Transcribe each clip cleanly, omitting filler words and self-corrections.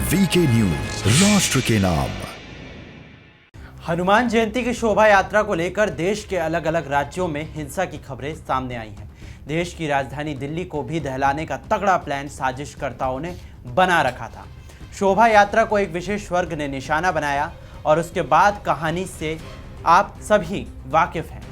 VK news, राष्ट्र के नाम। हनुमान जयंती की शोभा यात्रा को लेकर देश के अलग अलग राज्यों में हिंसा की खबरें सामने आई हैं। देश की राजधानी दिल्ली को भी दहलाने का तगड़ा प्लान साजिशकर्ताओं ने बना रखा था। शोभा यात्रा को एक विशेष वर्ग ने निशाना बनाया और उसके बाद कहानी से आप सभी वाकिफ हैं।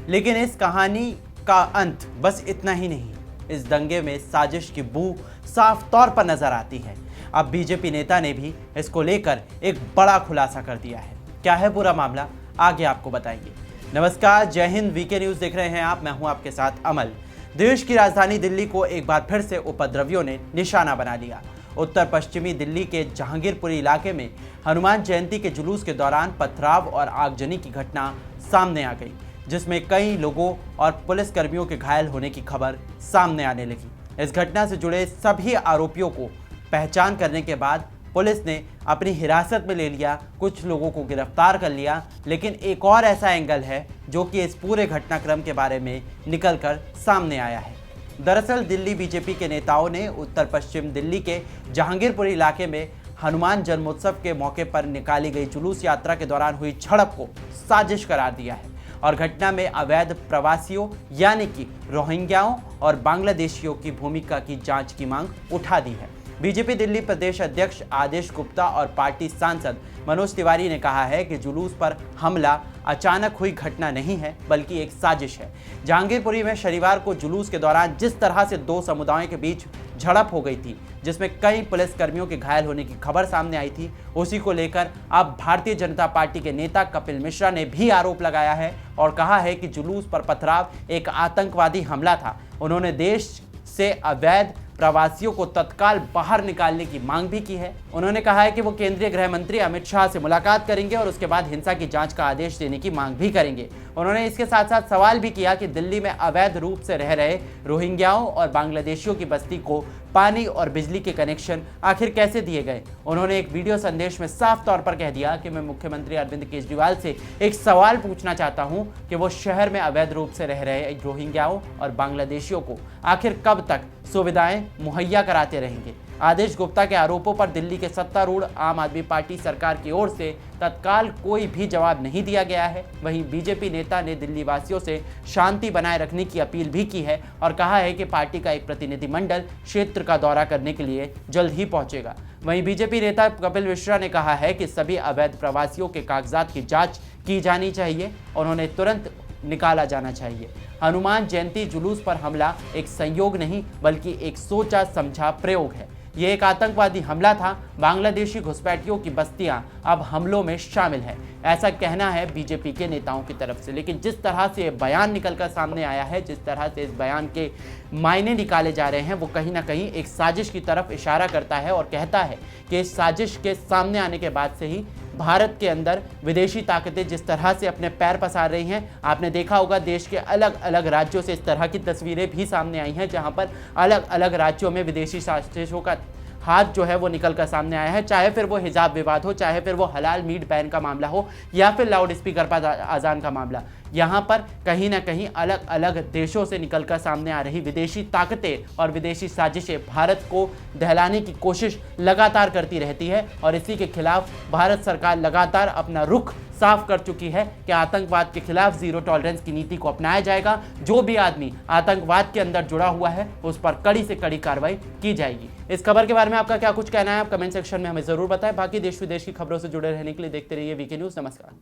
लेकिन इस कहानी का अंत बस इतना ही नहीं। इस दंगे में साजिश की बू साफ तौर पर नजर आती है। अब बीजेपी नेता ने भी इसको लेकर एक बड़ा खुलासा कर दिया है। क्या है पूरा मामला, आगे आपको बताएंगे। नमस्कार, जय हिंद, वीके न्यूज देख रहे हैं आप। मैं हूं आपके साथ अमल। देश की राजधानी दिल्ली को एक बार फिर से उपद्रवियों ने निशाना बना लिया। उत्तर पश्चिमी दिल्ली के जहांगीरपुरी इलाके में हनुमान जयंती के जुलूस के दौरान पथराव और आगजनी की घटना सामने आ गई, जिसमें कई लोगों और पुलिसकर्मियों के घायल होने की खबर सामने आने लगी। इस घटना से जुड़े सभी आरोपियों को पहचान करने के बाद पुलिस ने अपनी हिरासत में ले लिया, कुछ लोगों को गिरफ्तार कर लिया। लेकिन एक और ऐसा एंगल है जो कि इस पूरे घटनाक्रम के बारे में निकलकर सामने आया है। दरअसल दिल्ली बीजेपी के नेताओं ने उत्तर पश्चिम दिल्ली के जहांगीरपुरी इलाके में हनुमान जन्मोत्सव के मौके पर निकाली गई जुलूस यात्रा के दौरान हुई झड़प को साजिश करार दिया है और घटना में अवैध प्रवासियों यानी कि रोहिंग्याओं और बांग्लादेशियों की भूमिका की जांच की मांग उठा दी है। बीजेपी दिल्ली प्रदेश अध्यक्ष आदेश गुप्ता और पार्टी सांसद मनोज तिवारी ने कहा है कि जुलूस पर हमला अचानक हुई घटना नहीं है, बल्कि एक साजिश है। जहांगीरपुरी में शनिवार को जुलूस के दौरान जिस तरह से दो समुदायों के बीच झड़प हो गई थी, जिसमें कई पुलिसकर्मियों के घायल होने की खबर सामने आई थी, उसी को लेकर अब भारतीय जनता पार्टी के नेता कपिल मिश्रा ने भी आरोप लगाया है और कहा है कि जुलूस पर पथराव एक आतंकवादी हमला था। उन्होंने देश से अवैध प्रवासियों को तत्काल बाहर निकालने की मांग भी की है। उन्होंने कहा है कि वो केंद्रीय गृह मंत्री अमित शाह से मुलाकात करेंगे और उसके बाद हिंसा की जांच का आदेश देने की मांग भी करेंगे। उन्होंने इसके साथ साथ सवाल भी किया कि दिल्ली में अवैध रूप से रह रहे रोहिंग्याओं और बांग्लादेशियों की बस्ती को पानी और बिजली के कनेक्शन आखिर कैसे दिए गए। उन्होंने एक वीडियो संदेश में साफ तौर पर कह दिया कि मैं मुख्यमंत्री अरविंद केजरीवाल से एक सवाल पूछना चाहता हूं कि वो शहर में अवैध रूप से रह रहे रोहिंग्याओं और बांग्लादेशियों को आखिर कब तक सुविधाएं मुहैया कराते रहेंगे। आदेश गुप्ता के आरोपों पर दिल्ली के सत्तारूढ़ आम आदमी पार्टी सरकार की ओर से तत्काल कोई भी जवाब नहीं दिया गया है। वहीं बीजेपी नेता ने दिल्ली वासियों से शांति बनाए रखने की अपील भी की है और कहा है कि पार्टी का एक प्रतिनिधिमंडल क्षेत्र का दौरा करने के लिए जल्द ही पहुंचेगा। वहीं बीजेपी नेता कपिल मिश्रा ने कहा है कि सभी अवैध प्रवासियों के कागजात की जांच की जानी चाहिए और उन्हें तुरंत निकाला जाना चाहिए। हनुमान जयंती जुलूस पर हमला एक संयोग नहीं, बल्कि एक सोचा समझा प्रयोग है। ये एक आतंकवादी हमला था। बांग्लादेशी घुसपैठियों की बस्तियां अब हमलों में शामिल है, ऐसा कहना है बीजेपी के नेताओं की तरफ से। लेकिन जिस तरह से ये बयान निकलकर सामने आया है, जिस तरह से इस बयान के मायने निकाले जा रहे हैं, वो कहीं ना कहीं एक साजिश की तरफ इशारा करता है और कहता है कि इस साजिश के सामने आने के बाद से ही भारत के अंदर विदेशी ताकतें जिस तरह से अपने पैर पसार रही हैं। आपने देखा होगा देश के अलग अलग राज्यों से इस तरह की तस्वीरें भी सामने आई हैं, जहां पर अलग अलग राज्यों में विदेशी साजिशों का हाथ जो है वो निकल कर सामने आया है। चाहे फिर वो हिजाब विवाद हो, चाहे फिर वो हलाल मीट बैन का मामला हो, या फिर लाउड स्पीकर पर अजान का मामला। यहाँ पर कहीं ना कहीं अलग अलग देशों से निकलकर सामने आ रही विदेशी ताकतें और विदेशी साजिशें भारत को दहलाने की कोशिश लगातार करती रहती है और इसी के खिलाफ भारत सरकार लगातार अपना रुख साफ कर चुकी है कि आतंकवाद के खिलाफ जीरो टॉलरेंस की नीति को अपनाया जाएगा। जो भी आदमी आतंकवाद के अंदर जुड़ा हुआ है उस पर कड़ी से कड़ी कार्रवाई की जाएगी। इस खबर के बारे में आपका क्या कुछ कहना है, आप कमेंट सेक्शन में हमें जरूर बताएं। बाकी देश विदेश की खबरों से जुड़े रहने के लिए देखते रहिए वीके न्यूज। नमस्कार।